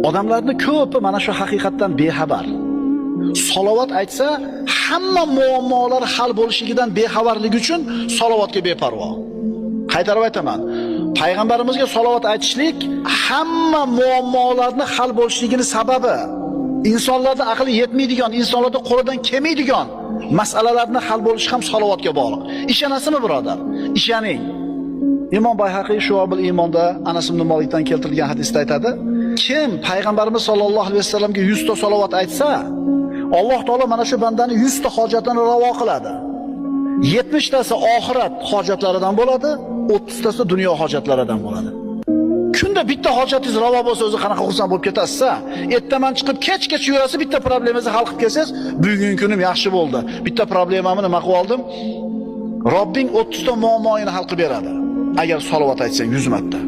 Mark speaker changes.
Speaker 1: Odamlarning ko'pi mana shu haqiqatdan bexabar. Salovat aytsa, hamma muammolar hal bo'lishligidan bexabarligi uchun salovatga beparvo. Qaytarib aytaman. Payg'ambarimizga salovat aytishlik hamma muammolarni hal bo'lishligini sababi. İnsanlarda aqli yetmaydigan, insonlarda qo'lidan kelmaydigan masalalarni hal bo'lishi ham salovatga bog'liq. Ishonasizmi, birodar? Ishoning. Imom Bayhaqiy Shu'abul Iymonda Anas ibn Malikdan keltirilgan hadisda aytadi: kim payg'ambarimiz sollallohu alayhi vasallamga 100 ta salovat aytsa, Alloh taolo mana shu bandani 100 ta hojatini ravo qiladi. 70 tasi oxirat hojatlaridan bo'ladi, 30 tasi dunyo hojatlaridan bo'ladi. Kunda bitta hojatingiz ravo bo'lsa, o'zi qanaqa xursand bo'lib ketasiz-a? Ertaman chiqib kech yurasiz, bitta problemangizni hal qilib kelsangiz, bugungi kunim yaxshi bo'ldi. Bitta problemamni nima qilib oldim? Robbing 30 ta muammoyini hal qilib beradi. Agar salovat aytsang 100 marta.